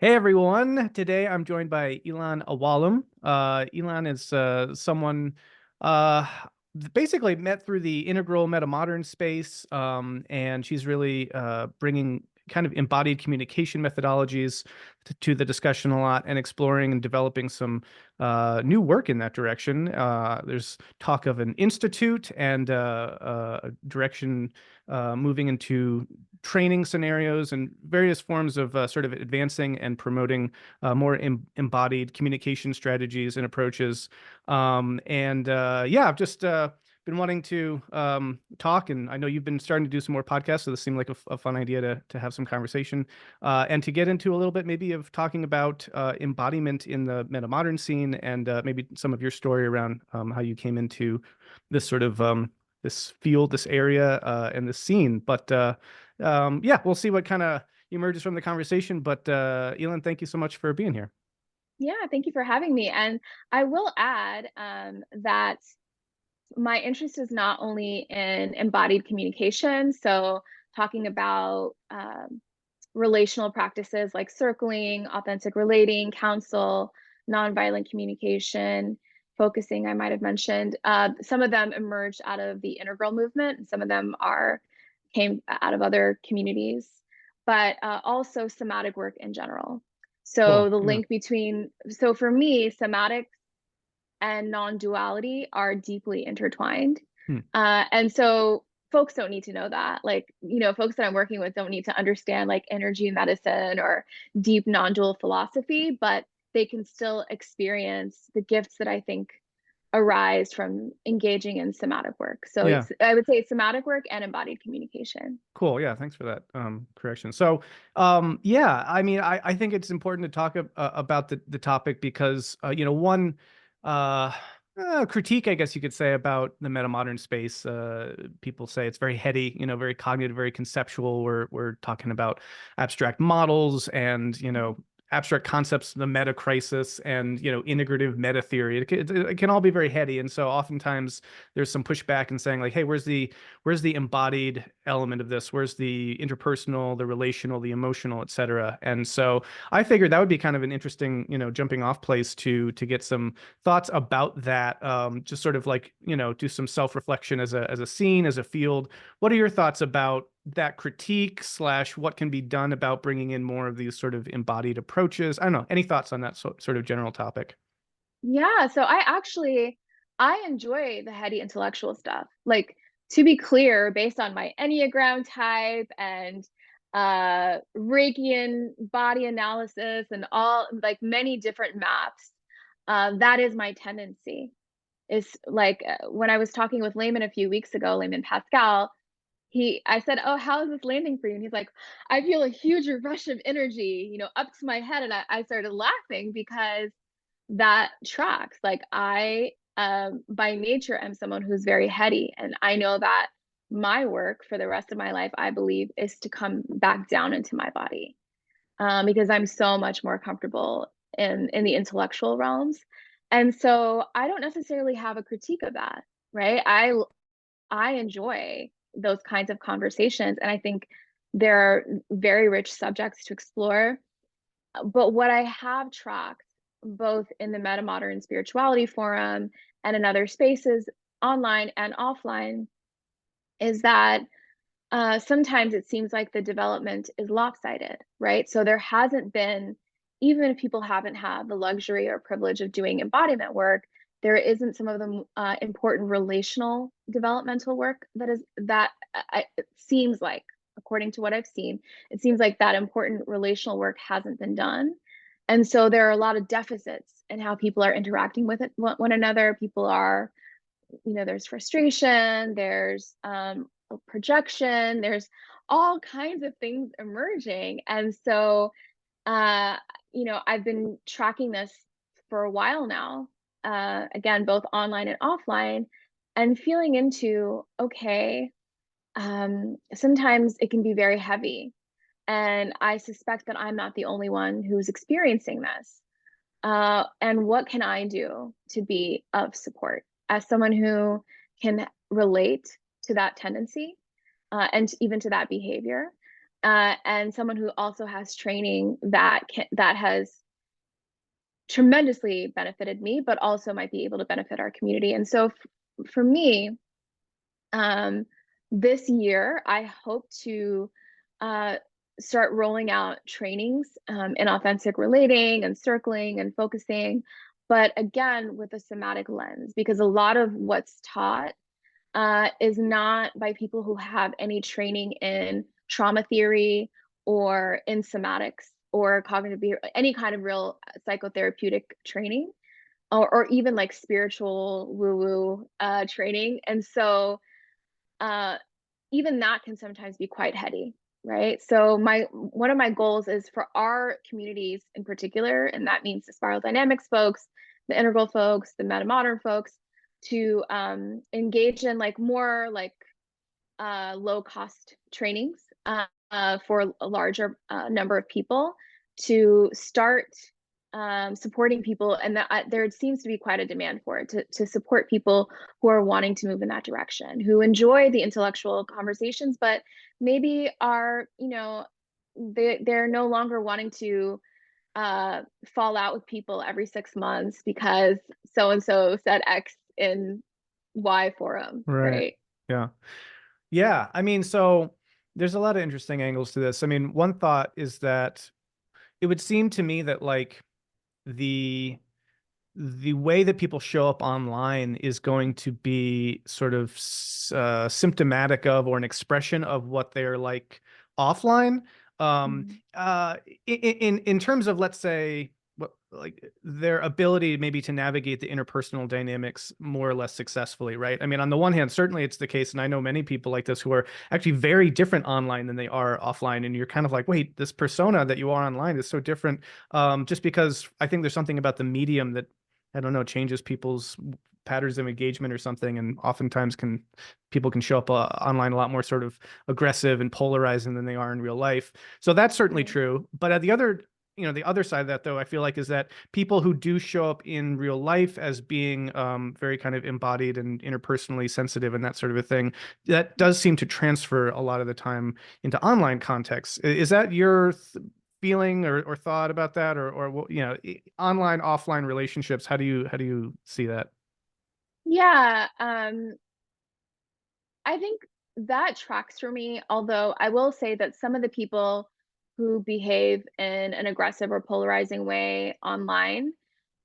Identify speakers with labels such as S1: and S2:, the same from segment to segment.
S1: Hey everyone! Today I'm joined by Ēlen Awalom. Ēlen is someone uh, basically met through the integral metamodern space, and she's really bringing kind of embodied communication methodologies to the discussion a lot and exploring and developing some new work in that direction. There's talk of an institute and a direction moving into training scenarios and various forms of sort of advancing and promoting more embodied communication strategies and approaches. Yeah, I've just been wanting to talk, and I know you've been starting to do some more podcasts, so this seemed like a fun idea to have some conversation and to get into a little bit maybe of talking about embodiment in the metamodern scene and maybe some of your story around how you came into this sort of this field, this area, and this scene. Yeah, we'll see what kind of emerges from the conversation. But Ēlen, thank you so much for being here.
S2: Yeah, thank you for having me. And I will add that my interest is not only in embodied communication, so talking about relational practices like circling, authentic relating, counsel, nonviolent communication, focusing, I might have mentioned. Some of them emerged out of the integral movement, and some of them came out of other communities, but also somatic work in general.
S1: Cool.
S2: So the
S1: Yeah.
S2: link between, so for me, somatic and non-duality are deeply intertwined.
S1: Hmm.
S2: And so folks don't need to know that. Like, folks that I'm working with don't need to understand like energy medicine or deep non-dual philosophy, but they can still experience the gifts that I think arise from engaging in somatic work. So
S1: Yeah.
S2: I would say it's somatic work and embodied communication.
S1: Cool. Yeah. Thanks for that correction. So, yeah, I mean, I think it's important to talk about the topic because, one uh, critique, I guess you could say, about the metamodern space. People say it's very heady, very cognitive, very conceptual. We're talking about abstract models and, abstract concepts, the meta crisis, and integrative meta theory. It can all be very heady, and so oftentimes there's some pushback in saying like, hey, where's the embodied element of this? Where's the interpersonal, the relational, the emotional, et cetera? And so I figured that would be kind of an interesting, jumping off place to get some thoughts about that. Just sort of like, do some self-reflection as a scene, as a field. What are your thoughts about that critique slash what can be done about bringing in more of these sort of embodied approaches? I don't know. Any thoughts on that sort of general topic?
S2: Yeah, so I enjoy the heady intellectual stuff. Like, to be clear, based on my Enneagram type and Reikian body analysis and all like many different maps, that is my tendency. Is like when I was talking with Layman a few weeks ago, Layman Pascal, I said, "Oh, how is this landing for you?" And he's like, "I feel a huge rush of energy, up to my head." And I started laughing because that tracks. Like by nature am someone who's very heady, and I know that my work for the rest of my life, I believe, is to come back down into my body, because I'm so much more comfortable in the intellectual realms. And so I don't necessarily have a critique of that, right? I enjoy those kinds of conversations, and I think there are very rich subjects to explore. But what I have tracked, both in the Metamodern Spirituality Forum and in other spaces, online and offline, is that sometimes it seems like the development is lopsided, right? So there hasn't been, even if people haven't had the luxury or privilege of doing embodiment work, there isn't some of the important relational developmental work it seems like, according to what I've seen, it seems like that important relational work hasn't been done. And so there are a lot of deficits in how people are interacting with one another. People are, there's frustration, there's projection, there's all kinds of things emerging. And so, uh, I've been tracking this for a while now, again, both online and offline, and feeling into, okay, sometimes it can be very heavy. And I suspect that I'm not the only one who's experiencing this. And what can I do to be of support as someone who can relate to that tendency, and even to that behavior? and someone who also has training that has tremendously benefited me, but also might be able to benefit our community. And so for me, um, this year, I hope to uh, start rolling out trainings in authentic relating and circling and focusing, but again, with a somatic lens, because a lot of what's taught is not by people who have any training in trauma theory or in somatics or cognitive any kind of real psychotherapeutic training, or even like spiritual woo woo training. And so uh, even that can sometimes be quite heady, right? So my one of my goals is for our communities in particular, and that means the spiral dynamics folks, the integral folks, the metamodern folks, to engage in like more like low cost trainings for a larger number of people to start supporting people, and that there seems to be quite a demand for it to support people who are wanting to move in that direction, who enjoy the intellectual conversations, but maybe are, they're no longer wanting to fall out with people every 6 months because so and so said X in Y forum,
S1: Right.
S2: right?
S1: Yeah. Yeah. I mean, so there's a lot of interesting angles to this. I mean, one thought is that it would seem to me that like the the way that people show up online is going to be sort of symptomatic of, or an expression of, what they're like offline. Um,
S2: Mhm.
S1: in terms of, let's say, what, like their ability maybe to navigate the interpersonal dynamics more or less successfully, right? I mean, on the one hand, certainly it's the case, and I know many people like this who are actually very different online than they are offline, and you're kind of like, wait, this persona that you are online is so different, just because I think there's something about the medium that, I don't know, changes people's patterns of engagement or something, and oftentimes people can show up online a lot more sort of aggressive and polarizing than they are in real life. So that's certainly
S2: Right.
S1: true. But at the other, the other side of that, though, I feel like, is that people who do show up in real life as being very kind of embodied and interpersonally sensitive and that sort of a thing, that does seem to transfer a lot of the time into online contexts. Is that your feeling or thought about that, or online offline relationships? How do you see that?
S2: Yeah, I think that tracks for me, although I will say that some of the people who behave in an aggressive or polarizing way online,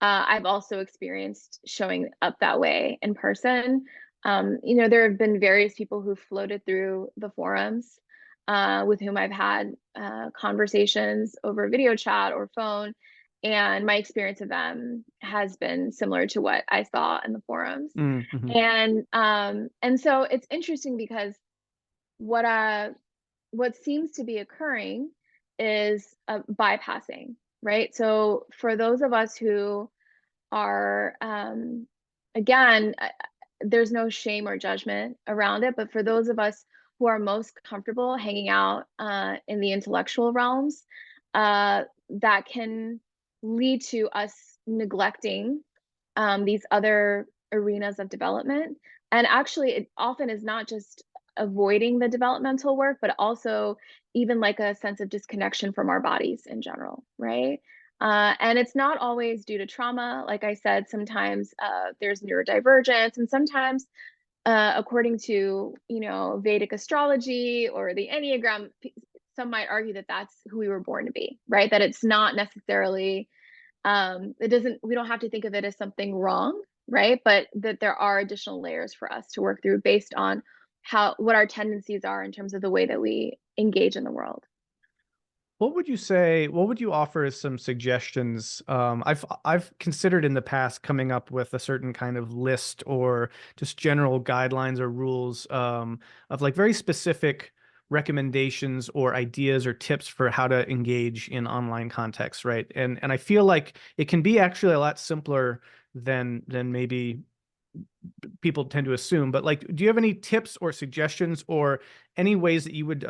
S2: I've also experienced showing up that way in person. There have been various people who floated through the forums with whom I've had conversations over video chat or phone, and my experience of them has been similar to what I saw in the forums.
S1: Mm-hmm.
S2: And so it's interesting because what uh what seems to be occurring is bypassing, right? So for those of us who are again, there's no shame or judgment around it, but for those of us who are most comfortable hanging out in the intellectual realms, that can lead to us neglecting these other arenas of development. And actually, it often is not just avoiding the developmental work, but also even like a sense of disconnection from our bodies in general, right? And it's not always due to trauma. Like I said, sometimes there's neurodivergence, and sometimes, according to Vedic astrology or the Enneagram, some might argue that that's who we were born to be, right? That it's not necessarily it doesn't we don't have to think of it as something wrong, right? But that there are additional layers for us to work through based on what our tendencies are in terms of the way that we engage in the world.
S1: What would you offer as some suggestions? I've considered in the past coming up with a certain kind of list or just general guidelines or rules, of like very specific recommendations or ideas or tips for how to engage in online contexts, right? And I feel like it can be actually a lot simpler than maybe people tend to assume. But like, do you have any tips or suggestions, or any ways that you would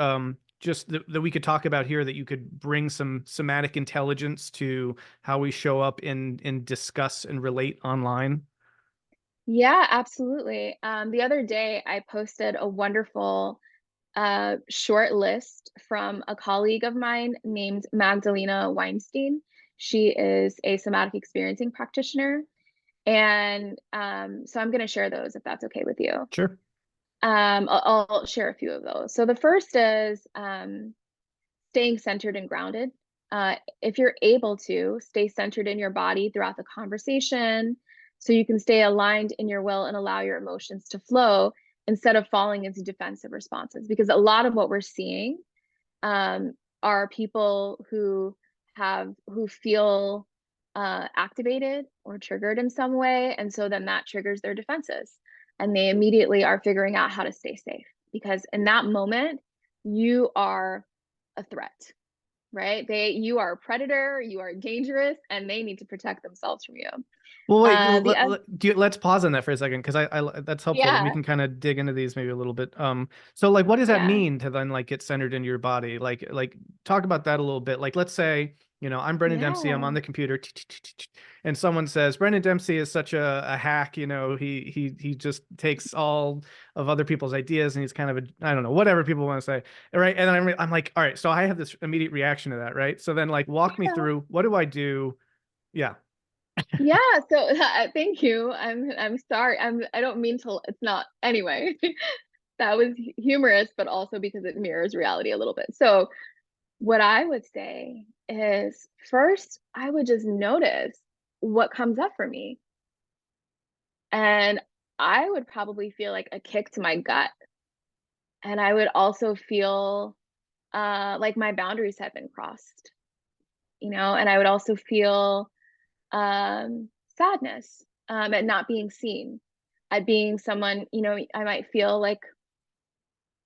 S1: just that we could talk about here, that you could bring some somatic intelligence to how we show up in discuss and relate online?
S2: Yeah, absolutely. The other day I posted a wonderful a short list from a colleague of mine named Magdalena Weinstein. She is a somatic experiencing practitioner. And so I'm going to share those if that's okay with you.
S1: Sure.
S2: I'll share a few of those. So the first is staying centered and grounded. If you're able to, stay centered in your body throughout the conversation so you can stay aligned in your will and allow your emotions to flow instead of falling into defensive responses. Because a lot of what we're seeing are people who feel activated or triggered in some way, and so then that triggers their defenses, and they immediately are figuring out how to stay safe because in that moment you are a threat, right? You are a predator, you are dangerous, and they need to protect themselves from you.
S1: Well, wait,
S2: The other,
S1: let's pause on that for a second because I that's helpful. Then we
S2: yeah,
S1: can kind of dig into these maybe a little bit. So like, what does that
S2: yeah,
S1: mean to then like get centered into your body? Like talk about that a little bit. Like, let's say, I'm Brendan Dempsey. I'm
S2: yeah,
S1: on the computer, and someone says Brendan Dempsey is such a hack. He just takes all of other people's ideas and he's kind of I don't know, whatever people want to say, right? And then I'm like, all right, so I have this immediate reaction to that, right? So then like, walk me
S2: yeah.
S1: through. What do I do? Yeah.
S2: Yeah, so thank you. I'm sorry. I don't mean to, it's not anyway. That was humorous, but also because it mirrors reality a little bit. So, what I would say is first, I would just notice what comes up for me. And I would probably feel like a kick to my gut. And I would also feel like my boundaries had been crossed, and I would also feel sadness at not being seen, at being someone, I might feel like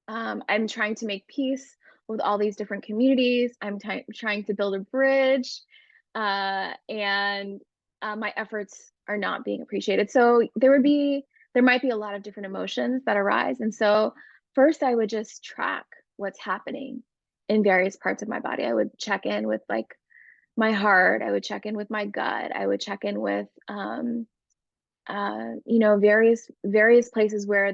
S2: I'm trying to make peace with all these different communities. I'm trying to build a bridge, and my efforts are not being appreciated. So there might be a lot of different emotions that arise. And so first, I would just track what's happening in various parts of my body. I would check in with like my heart. I would check in with my gut. I would check in with various places where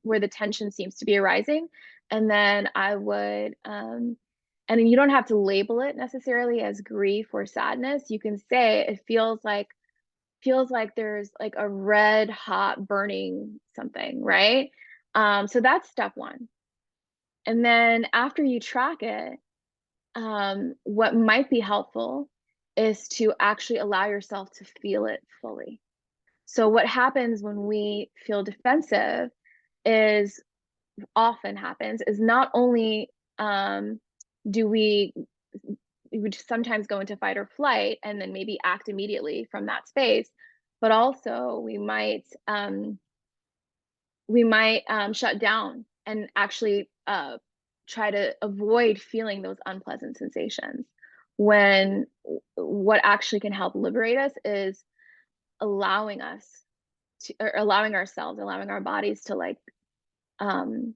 S2: where the tension seems to be arising, and then I would and then you don't have to label it necessarily as grief or sadness. You can say it feels like there's like a red hot burning something, right? So that's step one. And then after you track it, what might be helpful is to actually allow yourself to feel it fully. So what happens when we feel defensive is often happens is not only do we would sometimes go into fight or flight and then maybe act immediately from that space, but also we might shut down and actually try to avoid feeling those unpleasant sensations when what actually can help liberate us is allowing us or allowing ourselves, allowing our bodies to like um,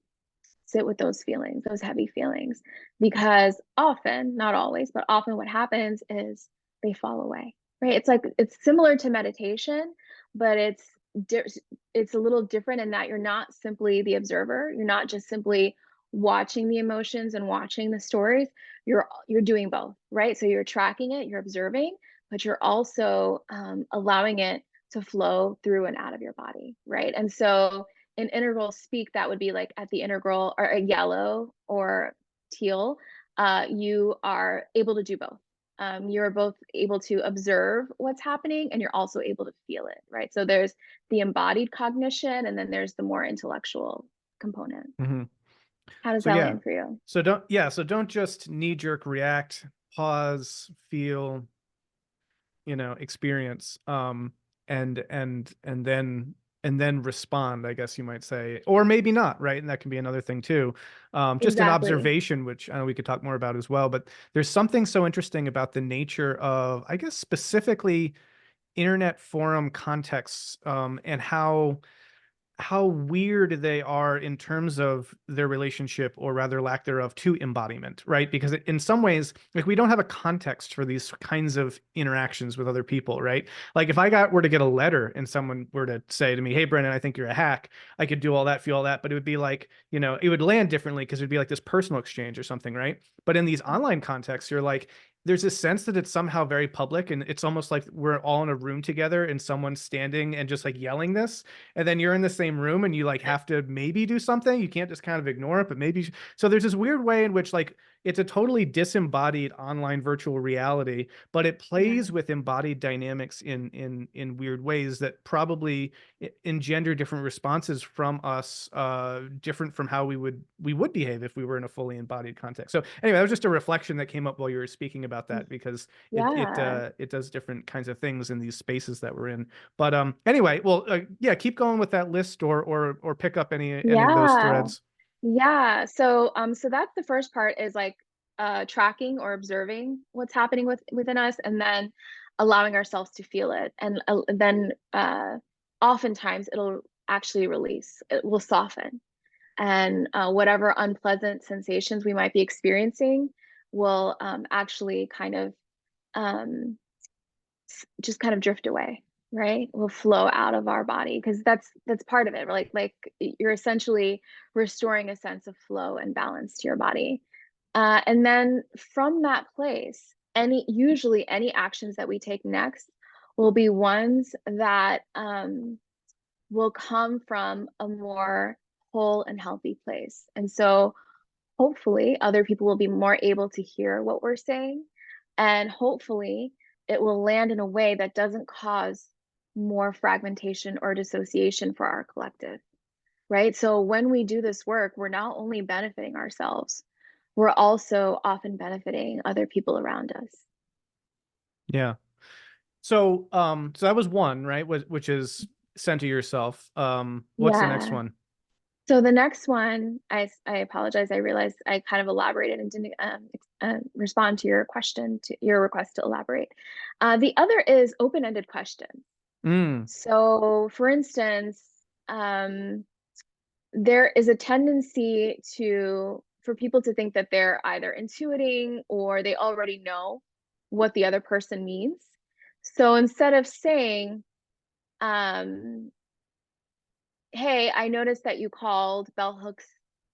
S2: sit with those feelings, those heavy feelings, because often, not always, but often what happens is they fall away, right? It's like it's similar to meditation, but di- it's a little different in that you're not simply the observer. You're not just simply watching the emotions and watching the stories. You're doing both, right? So you're tracking it, you're observing, but you're also allowing it to flow through and out of your body, right? And so in integral speak, that would be like at the integral or a yellow or teal, you are able to do both. You're both able to observe what's happening and you're also able to feel it, right? So there's the embodied cognition and then there's the more intellectual component.
S1: Mhm.
S2: How does
S1: So
S2: that
S1: yeah.
S2: land for you?
S1: So don't just knee jerk react, pause, feel, experience, and then respond, I guess you might say, or maybe not, right? And that can be another thing too. Just an
S2: Exactly.
S1: observation, which I know we could talk more about as well, but there's something so interesting about the nature of, I guess, specifically internet forum contexts, and how how weird they are in terms of their relationship, or rather lack thereof, to embodiment, right? Because in some ways, like, we don't have a context for these kinds of interactions with other people, right? Like, if I were to get a letter and someone were to say to me, "Hey, Brendan, I think you're a hack," I could do all that, feel all that, but it would be like, it would land differently because it'd be like this personal exchange or something, right? But in these online contexts, you're like, there's this sense that it's somehow very public, and it's almost like we're all in a room together and someone's standing and just like yelling this, and then you're in the same room and you like have to maybe do something. You can't just kind of ignore it, but maybe. So there's this weird way in which, like, it's a totally disembodied online virtual reality, but it
S2: Yeah.
S1: plays with embodied dynamics in weird ways that probably engender different responses from us, different from how we would behave if we were in a fully embodied context. So anyway, that was just a reflection that came up while you were speaking about that, because
S2: Yeah.
S1: it does different kinds of things in these spaces that we're in. But anyway, well, yeah, keep going with that list, or pick up any of those
S2: Yeah.
S1: threads.
S2: Yeah. So that's the first part, is like tracking or observing what's happening within us, and then allowing ourselves to feel it. And then oftentimes it'll actually release. It will soften. And whatever unpleasant sensations we might be experiencing will actually kind of um, just kind of drift away, right? Will flow out of our body, because that's part of it. Like you're essentially restoring a sense of flow and balance to your body. And then from that place, usually any actions that we take next will be ones that will come from a more whole and healthy place. And so hopefully other people will be more able to hear what we're saying, and hopefully it will land in a way that doesn't cause more fragmentation or dissociation for our collective, right? So when we do this work, we're not only benefiting ourselves, we're also often benefiting other people around us.
S1: Yeah. So that was one, right? Which is center yourself. What's the next
S2: Yeah.
S1: one?
S2: So the next one, I apologize. I realized I kind of elaborated and didn't respond to your question, to your request to elaborate. The other is open-ended questions.
S1: Mm,
S2: So, for instance, um, there is a tendency for people to think that they're either intuiting or they already know what the other person means. So instead of saying, um, "Hey, I noticed that you called bell hooks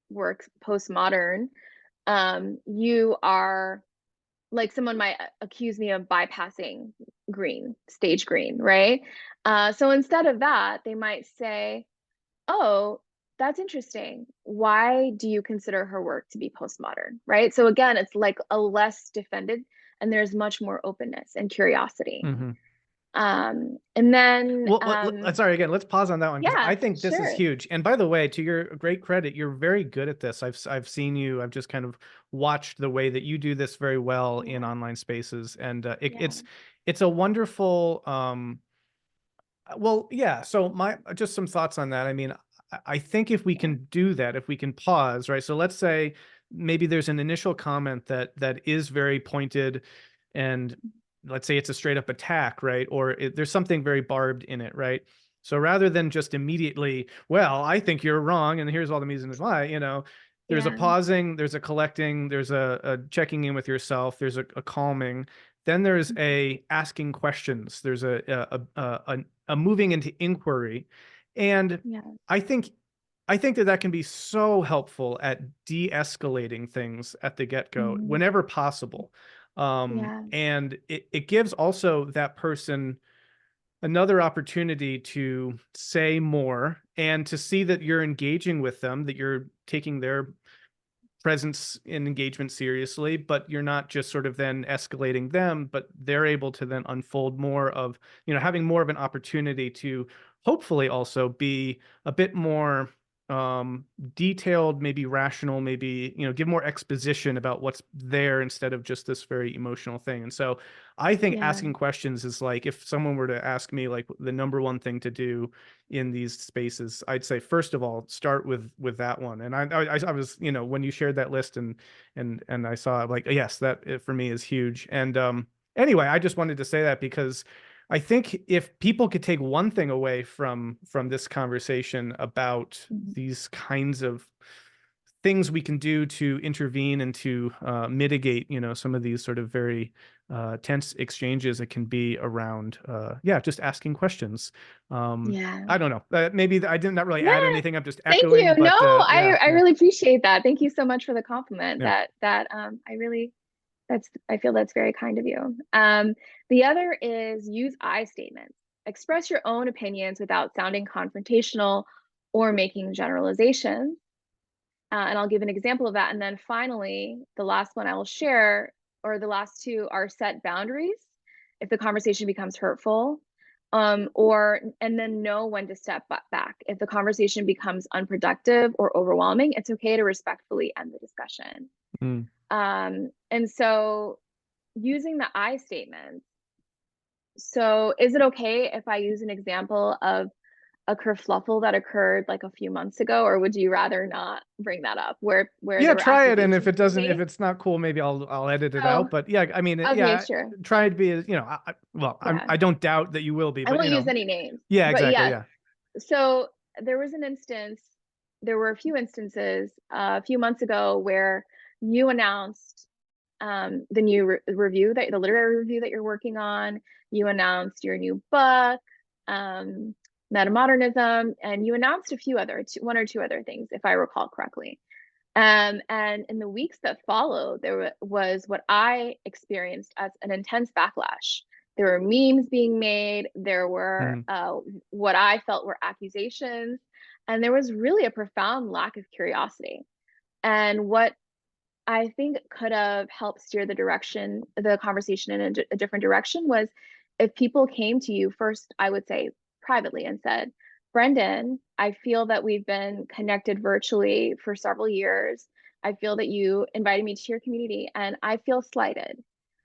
S2: work postmodern. You are," like, someone might accuse me of bypassing stage green, right? So instead of that, they might say, "Oh, that's interesting. Why do you consider her work to be postmodern?" Right? So again, it's like a less defended, and there's much more openness and curiosity.
S1: hmm
S2: And then,
S1: Well, sorry again. Let's pause on that one, because
S2: yeah,
S1: I think this is
S2: sure.
S1: huge. And by the way, to your great credit, you're very good at this. I've seen you. I've just kind of watched the way that you do this very well in
S2: Yeah,
S1: online spaces, and
S2: yeah,
S1: it's a wonderful. Well, yeah. So my just some thoughts on that. I mean, I think if we
S2: yeah,
S1: can do that, if we can pause, right? So let's say maybe there's an initial comment that is very pointed, and let's say it's a straight up attack, right? Or there's something very barbed in it, right? So rather than just immediately, well, I think you're wrong, and here's all the reasons why, there's a
S2: yeah,
S1: pausing, there's a collecting, there's a checking in with yourself, there's a calming, then there's
S2: mhm,
S1: a asking questions, there's a moving into inquiry. And
S2: yeah,
S1: I think I think that can be so helpful at de-escalating things at the get-go
S2: mhm,
S1: whenever possible.
S2: yeah,
S1: And it gives also that person another opportunity to say more, and to see that you're engaging with them, that you're taking their presence and engagement seriously, but you're not just sort of then escalating them, but they're able to then unfold more of, having more of an opportunity to hopefully also be a bit more detailed, maybe rational, maybe, give more exposition about what's there instead of just this very emotional thing. And so I think
S2: yeah,
S1: asking questions is like, if someone were to ask me like the number one thing to do in these spaces, I'd say first of all start with that one. And I was, when you shared that list, and I saw, like, yes, that for me is huge. And anyway, I just wanted to say that because I think if people could take one thing away from this conversation about
S2: Mhm.
S1: these kinds of things we can do to intervene and to mitigate, some of these sort of very tense exchanges, it can be around, yeah, just asking questions.
S2: Yeah.
S1: I don't know. Maybe I did not really add
S2: Yeah.
S1: anything. I'm just
S2: Thank you.
S1: echoing,
S2: No,
S1: but yeah,
S2: I
S1: yeah,
S2: really appreciate that. Thank you so much for the compliment.
S1: yeah.
S2: I really I feel that's very kind of you. The other is use I statements. Express your own opinions without sounding confrontational or making generalizations. And I'll give an example of that. And then finally, the last one I will share, or the last two, are set boundaries if the conversation becomes hurtful, or and then know when to step back. If the conversation becomes unproductive or overwhelming, it's okay to respectfully end the discussion.
S1: Mm.
S2: And so using the I statements. So is it okay if I use an example of a kerfluffle that occurred like a few months ago, or would you rather not bring that up where
S1: Yeah,
S2: there were
S1: try it, and if
S2: accusations
S1: it
S2: being
S1: doesn't, if
S2: made?
S1: it's not cool, maybe I'll edit it
S2: Oh,
S1: out. But yeah, I mean,
S2: okay,
S1: yeah,
S2: sure.
S1: try to be as well.
S2: Yeah.
S1: I don't doubt that you will be,
S2: I
S1: but
S2: won't use any names.
S1: yeah,
S2: But
S1: exactly,
S2: yes,
S1: yeah.
S2: so there was an instance, there were a few instances a few months ago where you announced the new review that the literary review that you're working on. You announced your new book, um, Metamodernism, and you announced a few other, one or two other things, if I recall correctly. And in the weeks that followed, there was what I experienced as an intense backlash. There were memes being made. There were
S1: Mhm.
S2: what I felt were accusations, and there was really a profound lack of curiosity. And what I think could have helped steer the conversation in a different direction was if people came to you first, I would say privately, and said, Brendan, I feel that we've been connected virtually for several years. I feel that you invited me to your community, and I feel slighted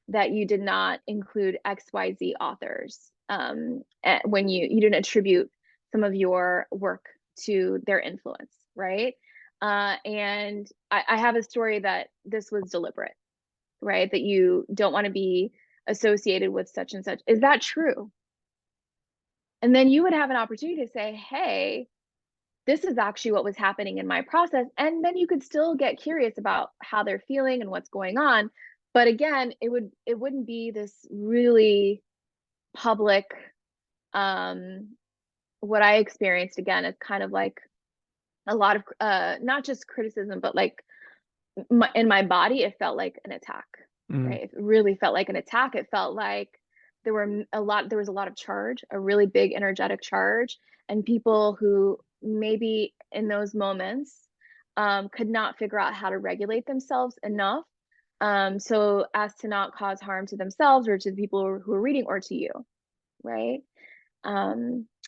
S2: that you did not include XYZ authors when you didn't attribute some of your work to their influence, right? And I have a story that this was deliberate, right? That you don't want to be associated with such and such. Is that true? And then you would have an opportunity to say, hey, this is actually what was happening in my process. And then you could still get curious about how they're feeling and what's going on. But again, it wouldn't be this really public what I experienced again is kind of like a lot of not just criticism, but like in my body, it felt like an attack,
S1: Mhm.
S2: right? It really felt like an attack. It felt like there was a lot of charge, a really big energetic charge, and people who maybe in those moments could not figure out how to regulate themselves enough so as to not cause harm to themselves or to the people who are reading or to you, right?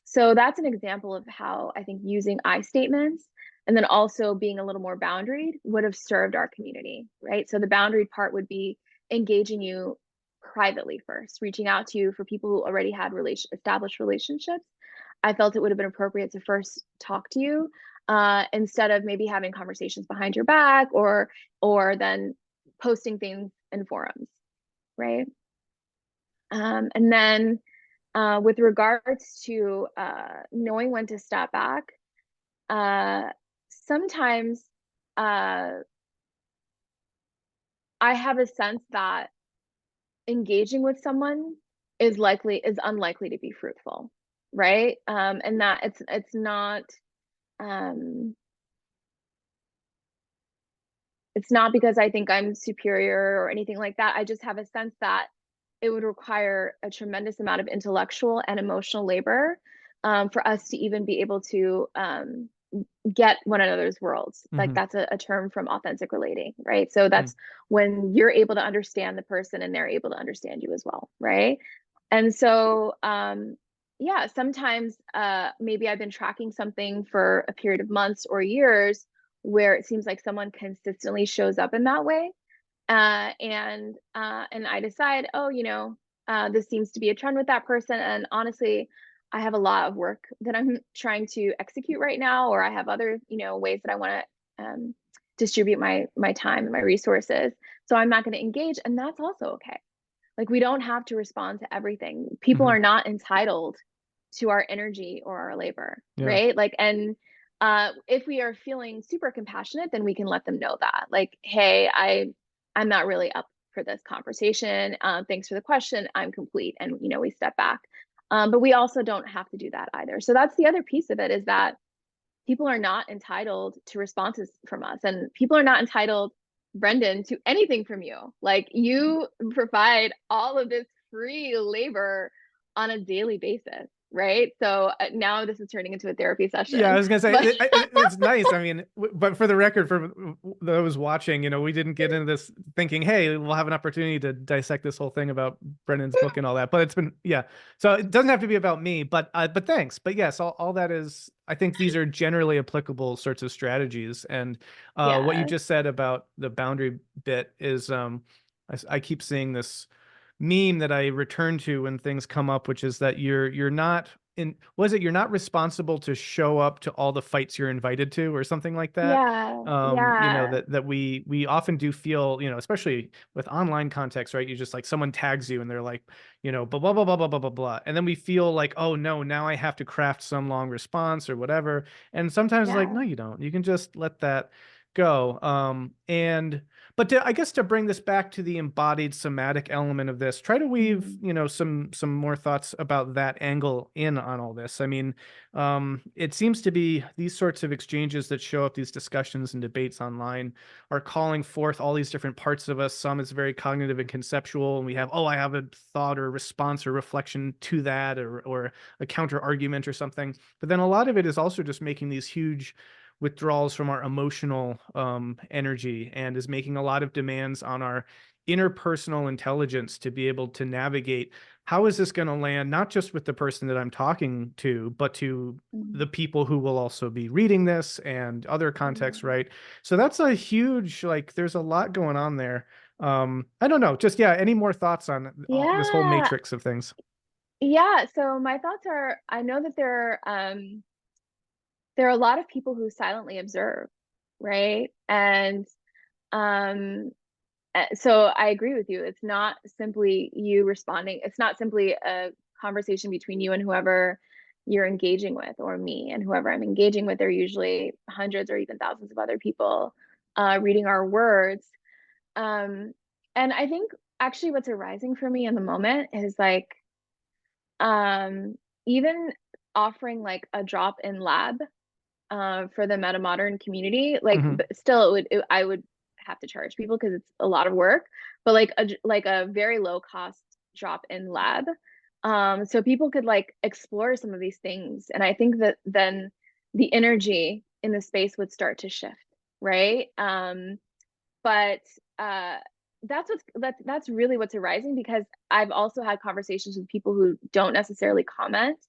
S2: So that's an example of how I think using I statements and then also being a little more boundaried would have served our community, right? So the boundaried part would be engaging you privately first, reaching out to you for people who already had established relationships. I felt it would have been appropriate to first talk to you instead of maybe having conversations behind your back or then posting things in forums, right? And then with regards to knowing when to step back, uh, sometimes uh, I have a sense that engaging with someone is unlikely to be fruitful, right? And that um, it's not because I think I'm superior or anything like that. I just have a sense that it would require a tremendous amount of intellectual and emotional labor for us to even be able to get one another's worlds. Like
S1: Mhm.
S2: that's a term from authentic relating, right? So
S1: Mhm.
S2: that's when you're able to understand the person and they're able to understand you as well, right? And so yeah, sometimes maybe I've been tracking something for a period of months or years where it seems like someone consistently shows up in that way and I decide, oh, this seems to be a trend with that person, and honestly, I have a lot of work that I'm trying to execute right now, or I have other, ways that I want to distribute my time and my resources. So I'm not going to engage, and that's also okay, Like, we don't have to respond to everything. People
S1: Mhm.
S2: are not entitled to our energy or our labor,
S1: Yeah.
S2: right? Like, and if we are feeling super compassionate, then we can let them know that, like, hey, I'm not really up for this conversation. Thanks for the question. I'm complete, and we step back. But we also don't have to do that either. So that's the other piece of it, is that people are not entitled to responses from us, and people are not entitled, Brendan, to anything from you. Like, you provide all of this free labor on a daily basis, right? So now this is turning into a therapy
S1: Yeah, I
S2: session,
S1: was gonna say
S2: but
S1: it's nice. I mean, but for the record, for those watching, we didn't get into this thinking, "Hey, we'll have an opportunity to dissect this whole thing about Brendan's book and all that." But it's been, yeah. So it doesn't have to be about me, but thanks. But yes, all that is. I think these are generally applicable sorts of strategies, and what you
S2: yeah,
S1: just said about the boundary bit is, I keep seeing this meme that I return to when things come up, which is that you're not in was it you're not responsible to show up to all the fights you're invited to or something like that.
S2: yeah, yeah,
S1: That we often do feel, especially with online context, right? You just like someone tags you and they're like, blah blah blah blah blah blah blah blah. And then we feel like, oh no, now I have to craft some long response or whatever. And sometimes like,
S2: yeah.
S1: no, you don't. You can just let that go. And but I guess to bring this back to the embodied somatic element of this, try to weave,
S2: Mhm.
S1: some more thoughts about that angle in on all this. I mean, it seems to be these sorts of exchanges that show up, these discussions and debates online, are calling forth all these different parts of us. Some is very cognitive and conceptual, and we have, oh, I have a thought or response or reflection to that, or a counter argument or something. But then a lot of it is also just making these huge withdrawals from our emotional energy, and is making a lot of demands on our interpersonal intelligence to be able to navigate how is this going to land, not just with the person that I'm talking to, but to
S2: Mhm.
S1: the people who will also be reading this and other contexts,
S2: Mhm.
S1: right? So that's a huge, like, there's a lot going on there. I don't know, just, yeah, any more thoughts on this whole
S2: Yeah,
S1: matrix of things?
S2: yeah. So my thoughts are, I know that there are a lot of people who silently observe, right? And um so I agree with you. It's not simply you responding. It's not simply a conversation between you and whoever you're engaging with, or me and whoever I'm engaging with. There are usually hundreds or even thousands of other people reading our words. Um, and I think actually what's arising for me in the moment is like, um, even offering like a drop in lab for the Metamodern community, like,
S1: Hmm.
S2: but still, I would have to charge people because it's a lot of work, but like like a very low cost drop in lab, so people could like explore some of these things, and I think that then the energy in the space would start to shift, right? But uh, that's really what's arising, because I've also had conversations with people who don't necessarily comment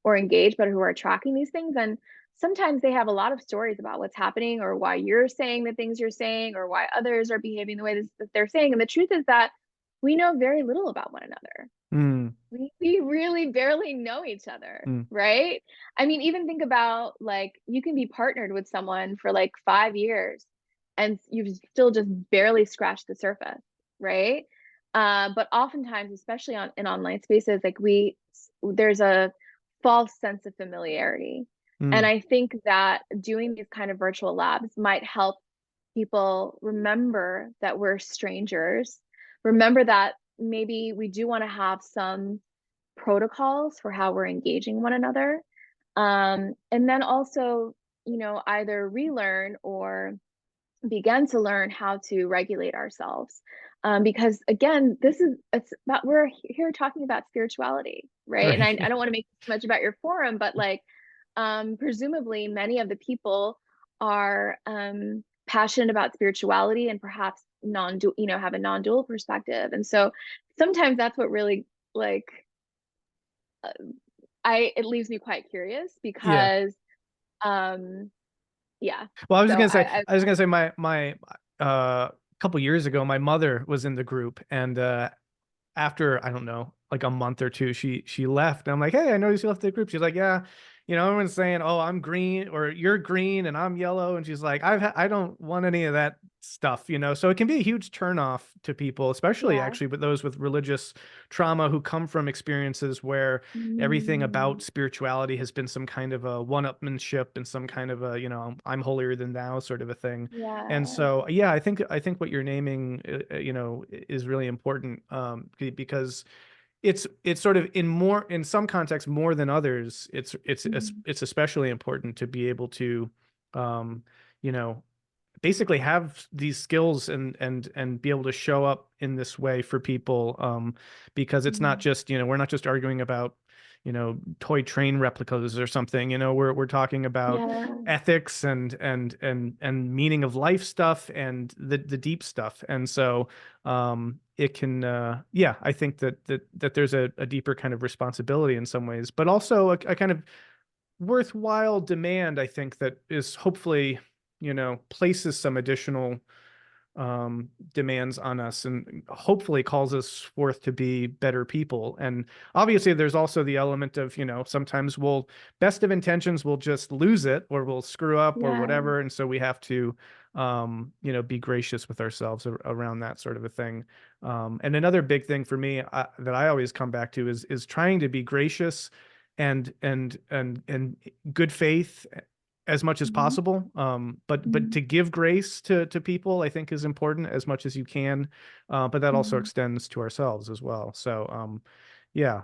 S2: or engage, but who are tracking these things. And sometimes they have a lot of stories about what's happening, or why you're saying the things you're saying, or why others are behaving the way that they're saying. And the truth is that we know very little about one another.
S1: Mm,
S2: We really barely know each other,
S1: mm,
S2: right? I mean, even think about, like, you can be partnered with someone for like 5 years and you've still just barely scratched the surface, right? But oftentimes, especially in online spaces, like, there's a false sense of familiarity. And
S1: mm.
S2: I think that doing these kind of virtual labs might help people remember that we're strangers, remember that maybe we do want to have some protocols for how we're engaging one another. And then also, either relearn or begin to learn how to regulate ourselves. Because again, it's about, we're here talking about spirituality, right? And
S1: Right.
S2: I don't want to make too much about your forum, but like, presumably many of the people are passionate about spirituality, and perhaps have a non-dual perspective. And so sometimes that's what really, like, uh, I it leaves me quite curious,
S1: Yeah.
S2: because um yeah.
S1: Well,
S2: So
S1: I was gonna say my couple years ago, my mother was in the group, and after, I don't know, like a month or two, she left. And I'm like, hey, I noticed you left the group. She's like, yeah, everyone's saying, oh, I'm green or you're green and I'm yellow. And she's like, I don't want any of that stuff, so it can be a huge turnoff to people, especially
S2: Yeah.
S1: actually with those with religious trauma who come from experiences where everything about
S2: Mm.
S1: spirituality has been some kind of a one-upmanship and some kind of a, I'm holier than thou sort of a thing. And
S2: Yeah.
S1: so, yeah, I think what you're naming, is really important, because it's sort of in some contexts more than others.
S2: Mhm.
S1: It's especially important to be able to, um, you know, basically have these skills and be able to show up in this way for people, because it's not
S2: Mhm.
S1: just, we're not just arguing about, toy train replicas or something. We're talking about
S2: Yeah.
S1: ethics and meaning of life stuff and the deep stuff. And so, it can, yeah, I think that there's a deeper kind of responsibility in some ways, but also a kind of worthwhile demand, I think, that is hopefully, places some additional, demands on us and hopefully calls us forth to be better people. And obviously, there's also the element of, sometimes best of intentions will just lose it or we'll screw up or
S2: Yeah.
S1: whatever. And so we have to, be gracious with ourselves around that sort of a thing. And another big thing for me, that I always come back to is trying to be gracious and good faith as much as
S2: Mhm.
S1: possible. But
S2: Mhm.
S1: to give grace to people, I think, is important as much as you can. But that also
S2: Mhm.
S1: extends to ourselves as well. So, yeah.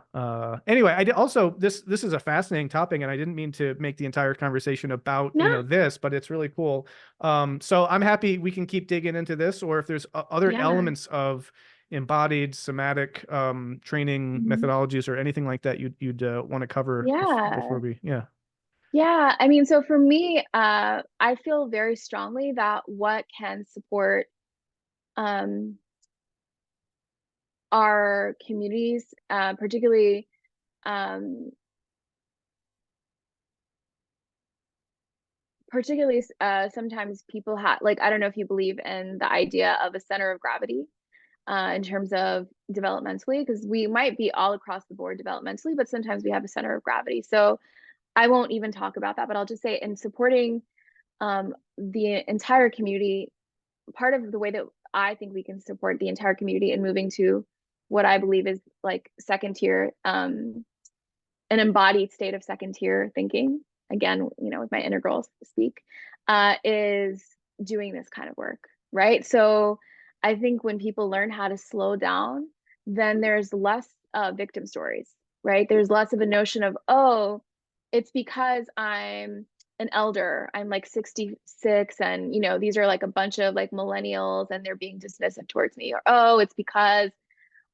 S1: Anyway, I did also, this is a fascinating topic, and I didn't mean to make the entire conversation about,
S2: No.
S1: this, but it's really cool. So I'm happy we can keep digging into this, or if there's other
S2: Yeah.
S1: elements of embodied somatic, training
S2: Mhm.
S1: methodologies or anything like that you'd want to cover before
S2: Yeah.
S1: we, yeah.
S2: Yeah, I mean, so for me, I feel very strongly that what can support um, our communities, um, particularly sometimes people have like I don't know if you believe in the idea of a center of gravity in terms of developmentally, because we might be all across the board developmentally, but sometimes we have a center of gravity. So I won't even talk about that, but I'll just say in supporting the entire community, part of the way that I think we can support the entire community in moving to what I believe is like second tier, an embodied state of second tier thinking, again, with my inner girls speak, is doing this kind of work, right? So I think when people learn how to slow down, then there's less victim stories, right? There's less of a notion of, oh, it's because I'm an elder, I'm like 66, and these are like a bunch of like millennials and they're being dismissive towards me, or oh, it's because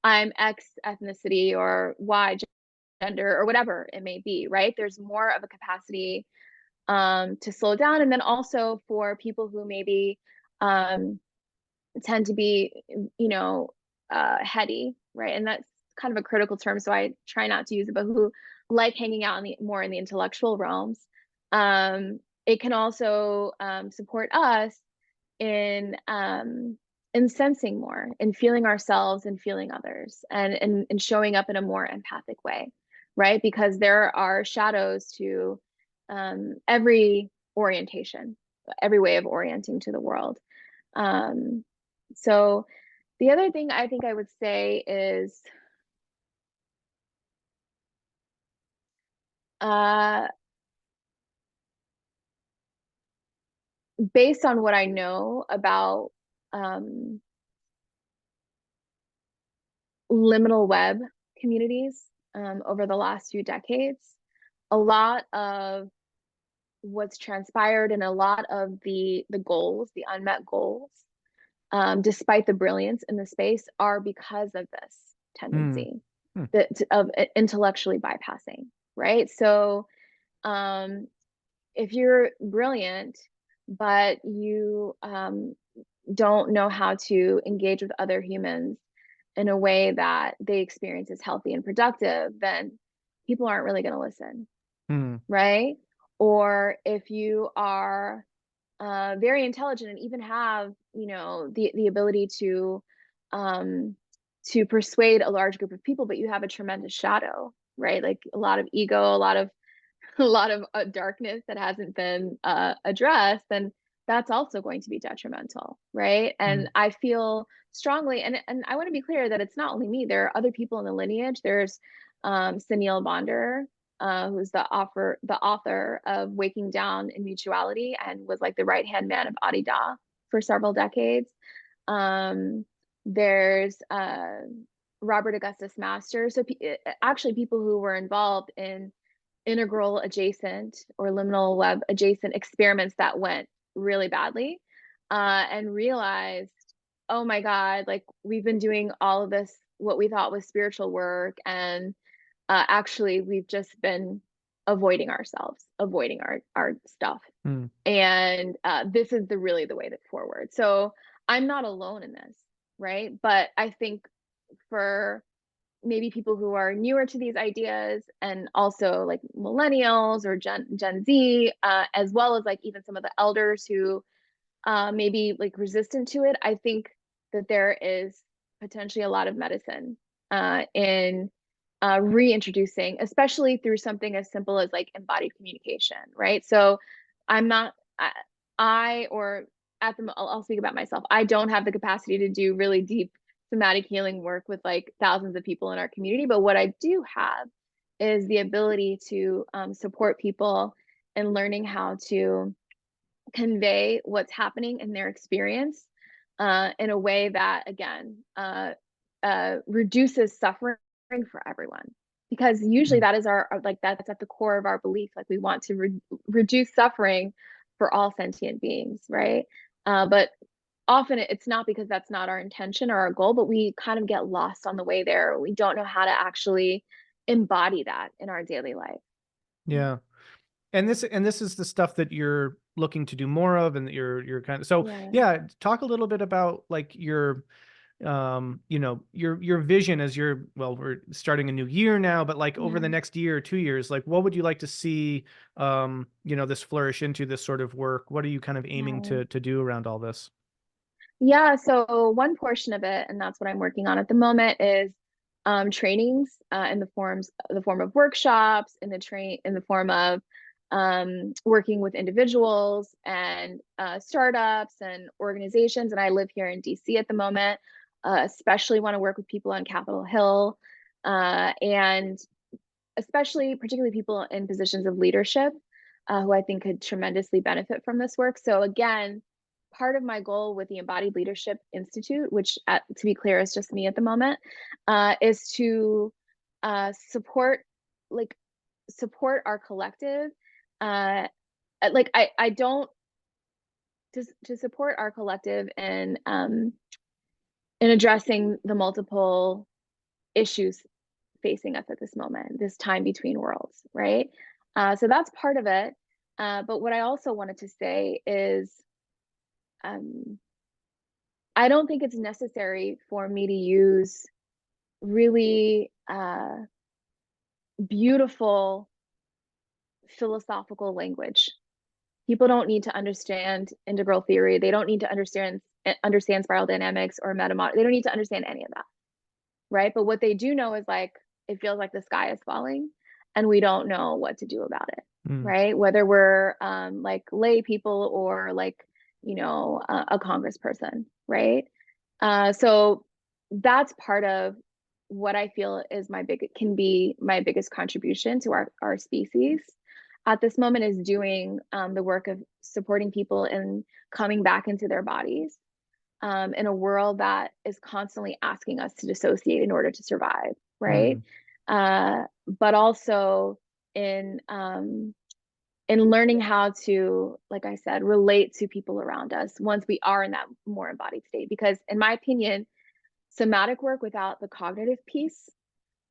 S2: I'm X ethnicity or Y gender or whatever it may be, right? There's more of a capacity to slow down. And then also for people who maybe um, tend to be, heady, right? And that's kind of a critical term, so I try not to use it, but who like hanging out more in the intellectual realms. It can also support us in sensing more and feeling ourselves and feeling others and showing up in a more empathic way, right? Because there are shadows to every orientation, every way of orienting to the world. um, so the other thing I think I would say is uh, based on what I know about um, liminal web communities over the last few decades, a lot of what's transpired and a lot of the goals, the unmet goals, despite the brilliance in the space, are because of this
S1: Hmm.
S2: tendency
S1: Hmm.
S2: of intellectually bypassing, right? So um, if you're brilliant, but you don't know how to engage with other humans in a way that they experience as healthy and productive, then people aren't really going to listen,
S1: Hmm.
S2: right? Or if you are very intelligent and even have, the ability um, to persuade a large group of people, but you have a tremendous shadow, right? Like a lot of ego, a lot of a lot of darkness that hasn't been addressed, then that's also going to be detrimental, right?
S1: Mm,
S2: And I feel strongly, and I want to be clear that it's not only me. There are other people in the lineage. There's Sunil Bonder, who's the author of Waking Down in Mutuality, and was like the right hand man of Adi Da for several decades. Um, there's Robert Augustus Masters. So actually, people who were involved in integral adjacent or liminal web adjacent experiments that went really badly, and realized, oh my God, like we've been doing all of this, what we thought was spiritual work, and actually we've just been avoiding ourselves, avoiding our stuff.
S1: mm,
S2: And this is really the way that forward. So I'm not alone in this, right? But I think for maybe people who are newer to these ideas, and also like millennials or Gen Z, as well as like even some of the elders who may be like resistant to it, I think that there is potentially a lot of medicine in reintroducing, especially through something as simple as like embodied communication, right? So I'm not, or at the, I'll speak about myself. I don't have the capacity to do really deep somatic healing work with like thousands of people in our community. But what I do have is the ability to support people in learning how to convey what's happening in their experience in a way that, again, reduces suffering for everyone. Because usually
S1: mm.
S2: that is like that's at the core of our belief. Like we want to reduce suffering for all sentient beings, right? But often it's not, because that's not our intention or our goal, but we kind of get lost on the way there. We don't know how to actually embody that in our daily life.
S1: Yeah. And this is the stuff that you're looking to do more of, and that you're kind of, so
S2: Yeah.
S1: yeah, talk a little bit about like your your vision as you're, well, we're starting a new year now, but like over the
S2: Yeah.
S1: next year or 2 years, like what would you like to see this flourish into, this sort of work? What are you kind of aiming
S2: Yeah.
S1: to do around all this?
S2: Yeah, so one portion of it, and that's what I'm working on at the moment, is trainings in the form of workshops, in the form of working with individuals and startups and organizations. And I live here in DC at the moment, especially want to work with people on Capitol Hill, and especially particularly people in positions of leadership, who I think could tremendously benefit from this work. So again, part of my goal with the Embodied Leadership Institute, which to be clear is just me at the moment, is to support, like support our collective. Uh, like I don't to support our collective in addressing the multiple issues facing us at this moment, this time between worlds, right? So that's part of it. But what I also wanted to say is, um, I don't think it's necessary for me to use really beautiful philosophical language. People don't need to understand integral theory. They don't need to understand spiral dynamics or metamodern. They don't need to understand any of that, right? But what they do know is like it feels like the sky is falling, and we don't know what to do about it,
S1: Mm,
S2: right? Whether we're like lay people or like a congressperson, right? So that's part of what I feel is can be my biggest contribution to our species at this moment, is doing the work of supporting people in coming back into their bodies in a world that is constantly asking us to dissociate in order to survive, right?
S1: mm,
S2: But also in learning how to, like I said, relate to people around us once we are in that more embodied state. Because in my opinion, somatic work without the cognitive piece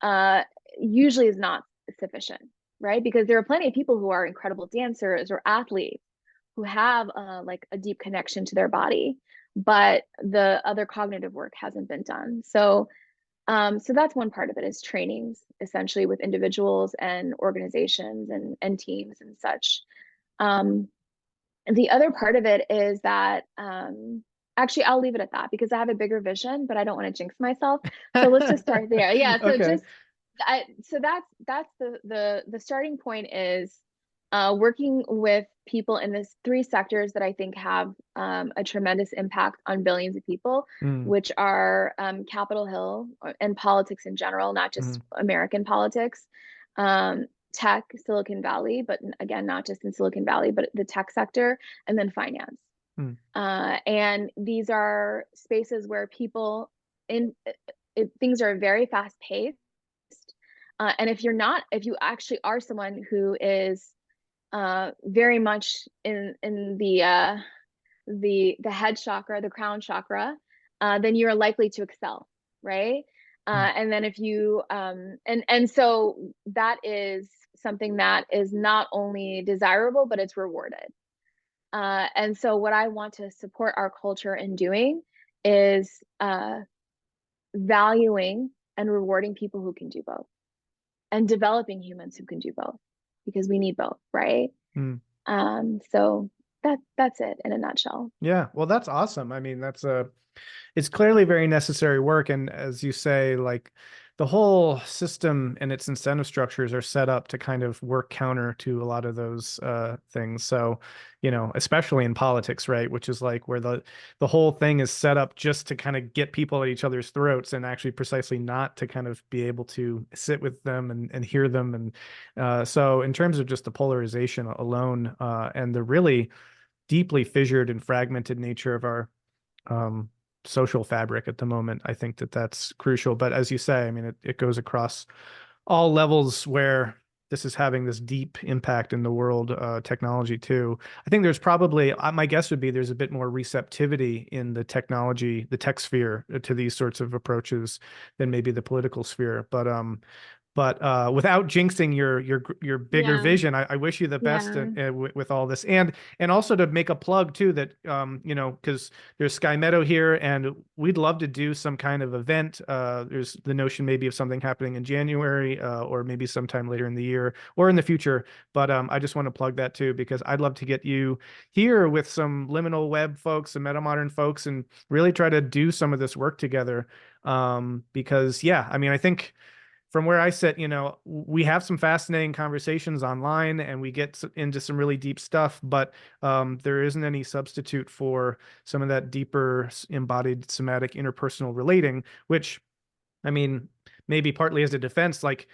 S2: uh, usually is not sufficient, right? Because there are plenty of people who are incredible dancers or athletes who have like a deep connection to their body, but the other cognitive work hasn't been done. So that's one part of it, is trainings essentially with individuals and organizations and teams and such. Um, the other part of it is that actually I'll leave it at that because I have a bigger vision, but I don't want to jinx myself. So let's just start there. Yeah. So
S1: okay.
S2: so that's the starting point is working with people in this three sectors that I think have a tremendous impact on billions of people,
S1: Mm,
S2: which are Capitol Hill and politics in general, not just
S1: mm,
S2: American politics, tech, Silicon Valley, but again, not just in Silicon Valley, but the tech sector, and then finance.
S1: mm,
S2: And these are spaces where people in things are very fast paced. And if you actually are someone who is very much in the head chakra, the crown chakra, then you are likely to excel, right?
S1: mm,
S2: And then if you and so that is something that is not only desirable, but it's rewarded. And so what I want to support our culture in doing is valuing and rewarding people who can do both, and developing humans who can do both, because we need both, right?
S1: mm.
S2: So that's it in a nutshell.
S1: Yeah, well, that's awesome. I mean, it's clearly very necessary work. And as you say, like the whole system and its incentive structures are set up to kind of work counter to a lot of those things. So, especially in politics, right? Which is like where the whole thing is set up just to kind of get people at each other's throats, and actually precisely not to kind of be able to sit with them and hear them. And so in terms of just the polarization alone, and the really deeply fissured and fragmented nature of our um, social fabric at the moment, I think that that's crucial. But as you say, I mean, it goes across all levels where this is having this deep impact in the world, technology too. I think there's probably, my guess would be there's a bit more receptivity in the technology, the tech sphere to these sorts of approaches than maybe the political sphere. But without jinxing your bigger
S2: Yeah,
S1: vision, I wish you the best
S2: yeah,
S1: with all this, and also to make a plug too that because there's Sky Meadow here, and we'd love to do some kind of event. There's the notion maybe of something happening in January, or maybe sometime later in the year or in the future. But I just want to plug that too, because I'd love to get you here with some liminal web folks and metamodern folks and really try to do some of this work together. Because yeah, I mean, I think from where I sit, we have some fascinating conversations online and we get into some really deep stuff, but there isn't any substitute for some of that deeper embodied somatic interpersonal relating, which, I mean, maybe partly as a defense, like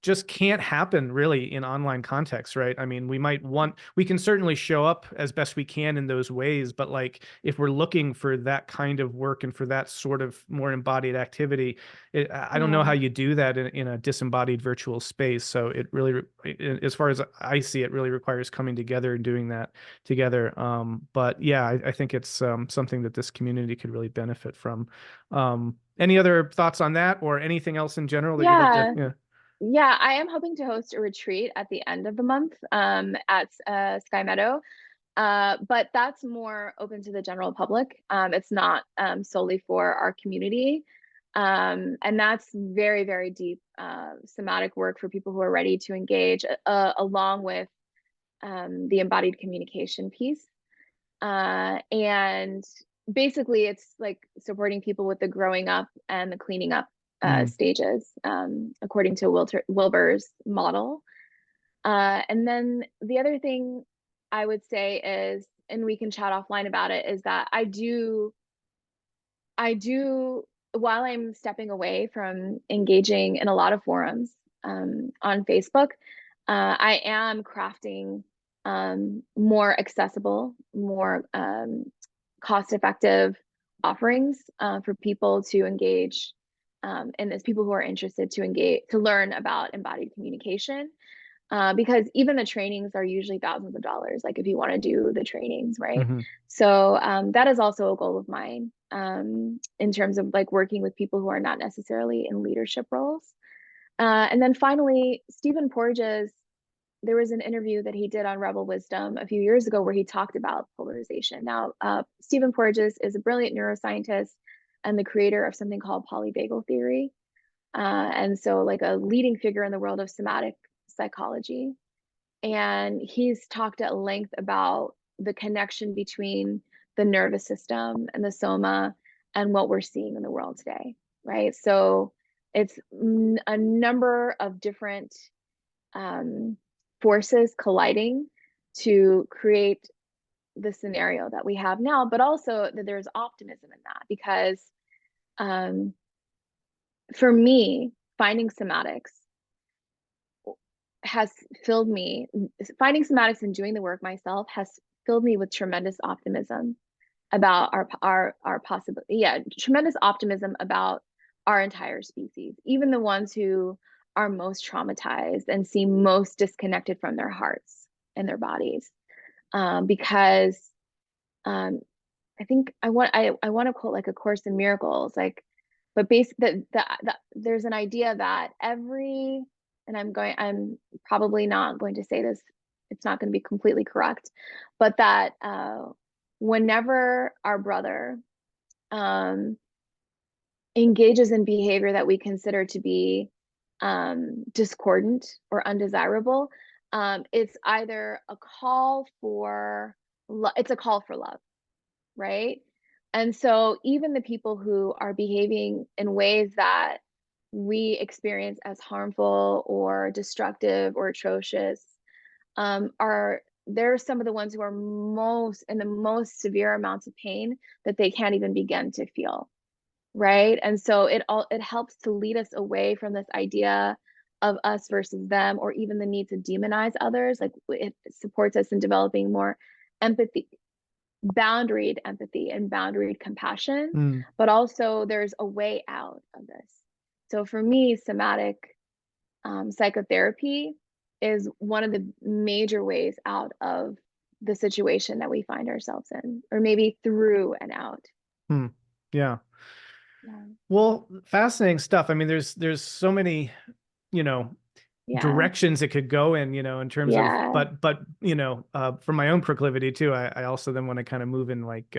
S1: just can't happen really in online context, right? I mean, we can certainly show up as best we can in those ways, but like if we're looking for that kind of work and for that sort of more embodied activity, I don't know
S2: yeah,
S1: how you do that in a disembodied virtual space. So it really, as far as I see, it really requires coming together and doing that together. But yeah, I think it's something that this community could really benefit from. Any other thoughts on that, or anything else in general that you'd like to?
S2: yeah.
S1: Yeah.
S2: Yeah, I am hoping to host a retreat at the end of the month at Sky Meadow. But that's more open to the general public. It's not solely for our community. And that's very, very deep somatic work for people who are ready to engage, along with the embodied communication piece. And basically, it's like supporting people with the growing up and the cleaning up
S1: Mm,
S2: stages, according to Wilber's model. And then the other thing I would say is, and we can chat offline about it, is that I do, while I'm stepping away from engaging in a lot of forums on Facebook, I am crafting more accessible, more cost effective offerings for people to engage. And as people who are interested to engage, to learn about embodied communication, because even the trainings are usually thousands of dollars, like if you want to do the trainings, right?
S1: mhm.
S2: So that is also a goal of mine, in terms of like working with people who are not necessarily in leadership roles. And then finally, Stephen Porges, there was an interview that he did on Rebel Wisdom a few years ago where he talked about polarization. Now, Stephen Porges is a brilliant neuroscientist and the creator of something called polyvagal theory. And so, like, a leading figure in the world of somatic psychology. And he's talked at length about the connection between the nervous system and the soma and what we're seeing in the world today, right? So it's a number of different um, forces colliding to create the scenario that we have now, but also that there's optimism in that, because for me, finding somatics has filled me, finding somatics and doing the work myself has filled me with tremendous optimism about our possibility. Yeah, tremendous optimism about our entire species, even the ones who are most traumatized and seem most disconnected from their hearts and their bodies. Because I think I want to quote like A Course in Miracles, like, but basically that there's an idea that every, and I'm probably not going to say this, it's not going to be completely correct, but that whenever our brother engages in behavior that we consider to be discordant or undesirable, it's either a call for it's a call for love, right? And so even the people who are behaving in ways that we experience as harmful or destructive or atrocious, are they're some of the ones who are most in the most severe amounts of pain that they can't even begin to feel, right? And so it helps to lead us away from this idea of us versus them, or even the need to demonize others. Like, it supports us in developing more empathy, boundaried empathy and boundaried compassion,
S1: Mm.
S2: but also there's a way out of this. So for me, somatic psychotherapy is one of the major ways out of the situation that we find ourselves in, or maybe through and out.
S1: Hmm. Yeah.
S2: Yeah.
S1: Well, fascinating stuff. I mean, there's so many, you know,
S2: Yeah.
S1: directions it could go in, in terms of,
S2: Yeah.
S1: but from my own proclivity too, I also then want to kind of move in like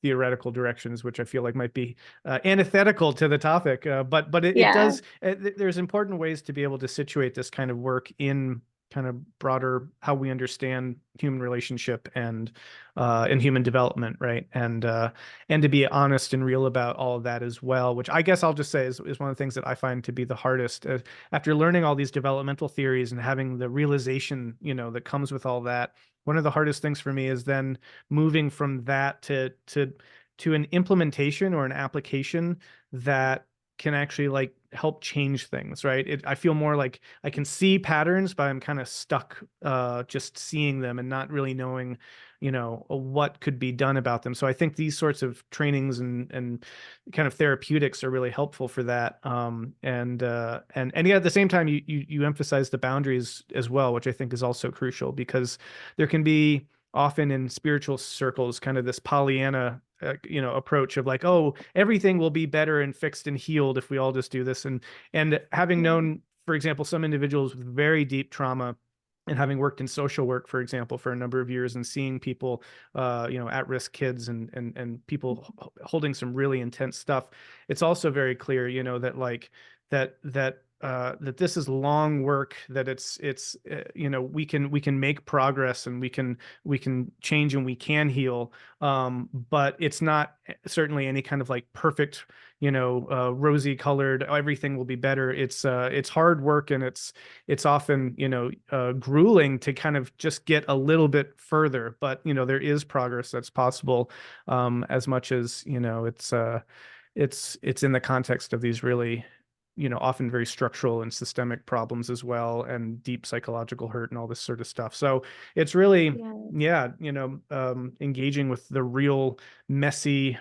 S1: theoretical directions, which I feel like might be antithetical to the topic. But it
S2: Yeah.
S1: does. There's important ways to be able to situate this kind of work in kind of broader how we understand human relationship and human development, right? And to be honest and real about all of that as well, which I guess I'll just say is one of the things that I find to be the hardest. After learning all these developmental theories and having the realization, that comes with all that, one of the hardest things for me is then moving from that to an implementation or an application that can actually like help change things, right? I feel more like I can see patterns, but I'm kind of stuck just seeing them and not really knowing, what could be done about them. So I think these sorts of trainings and kind of therapeutics are really helpful for that. And yeah, at the same time, you emphasize the boundaries as well, which I think is also crucial, because there can be often in spiritual circles kind of this Pollyanna approach of like, oh, everything will be better and fixed and healed if we all just do this. And having
S2: Yeah.
S1: known, for example, some individuals with very deep trauma, and having worked in social work, for example, for a number of years, and seeing people, at-risk kids and people holding some really intense stuff, it's also very clear, that like that this is long work, that it's we can make progress, and we can change, and we can heal, but it's not certainly any kind of like perfect, rosy colored everything will be better. It's hard work, and it's often grueling to kind of just get a little bit further, but there is progress that's possible, as much as it's in the context of these really often very structural and systemic problems as well, and deep psychological hurt and all this sort of stuff. So it's really,
S2: Yeah.
S1: yeah, engaging with the real messy,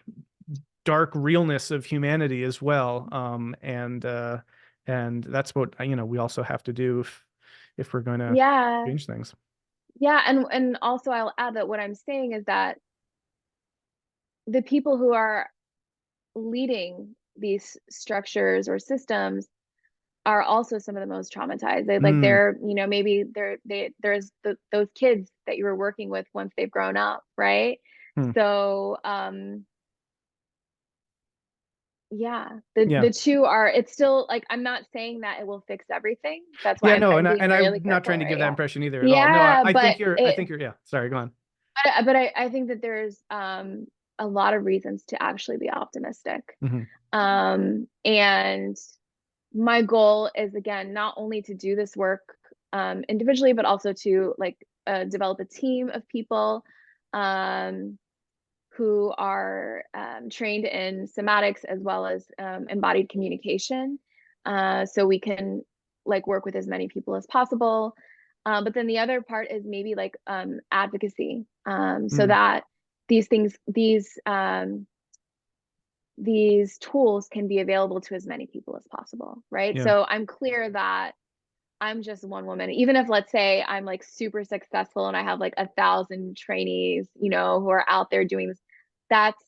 S1: dark realness of humanity as well. And that's what, we also have to do if we're going to
S2: Yeah.
S1: change things.
S2: Yeah. And also I'll add that what I'm saying is that the people who are leading these structures or systems are also some of the most traumatized.
S1: Mm,
S2: They're, maybe there's those kids that you were working with once they've grown up, right?
S1: mm.
S2: So, yeah, the
S1: Yeah.
S2: the two are, it's still like, I'm not saying that it will fix everything. That's why
S1: Yeah,
S2: I'm
S1: no,
S2: I'm
S1: and
S2: being
S1: I'm
S2: really
S1: not
S2: careful,
S1: trying to
S2: right?
S1: give that
S2: Yeah.
S1: impression either at all. No,
S2: Yeah,
S1: I
S2: but
S1: think you're, yeah, sorry, go on.
S2: I think that there's a lot of reasons to actually be optimistic.
S1: Hmm.
S2: And my goal is, again, not only to do this work individually, but also to like develop a team of people who are trained in somatics as well as embodied communication. So we can like work with as many people as possible. But then the other part is maybe like advocacy, so
S1: Mm,
S2: that these things, these tools can be available to as many people as possible, right?
S1: yeah.
S2: So I'm clear that I'm just one woman. Even if, let's say, I'm like super successful and I have like 1,000 trainees, you know, who are out there doing this, that's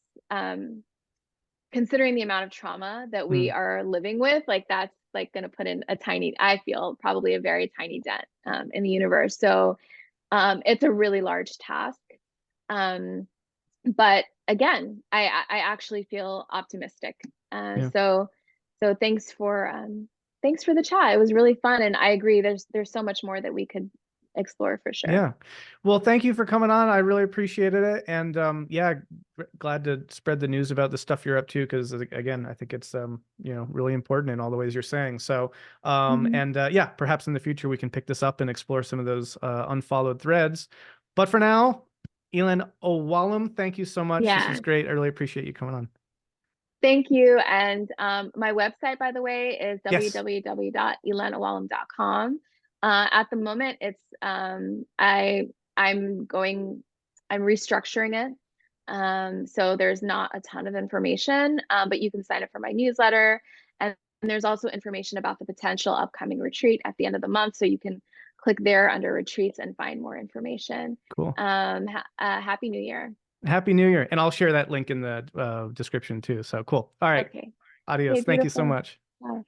S2: considering the amount of trauma that we
S1: Mm,
S2: are living with, like that's like going to put in a tiny, I feel probably a very tiny dent in the universe. So it's a really large task. Um, but again, I actually feel optimistic.
S1: yeah.
S2: So thanks for the chat. It was really fun, and I agree. There's so much more that we could explore for sure.
S1: Yeah. Well, thank you for coming on. I really appreciated it. And yeah, glad to spread the news about the stuff you're up to because again, I think it's really important in all the ways you're saying. So
S2: Mhm.
S1: and yeah, perhaps in the future we can pick this up and explore some of those unfollowed threads. But for now, Ēlen Awalom, thank you so much. This was
S2: Yeah.
S1: great. I really appreciate you coming on.
S2: Thank you. And my website, by the way, is
S1: Yes.
S2: www.ēlenawalam.com. At the moment, it's I'm going, I'm restructuring it. So there's not a ton of information, but you can sign up for my newsletter. And there's also information about the potential upcoming retreat at the end of the month. So you can click there under retreats and find more information.
S1: Cool.
S2: Happy New Year.
S1: Happy New Year. And I'll share that link in the description too. So cool. All right.
S2: Okay. Okay,
S1: Adios. Thank you so
S2: beautiful.
S1: much.
S2: Bye.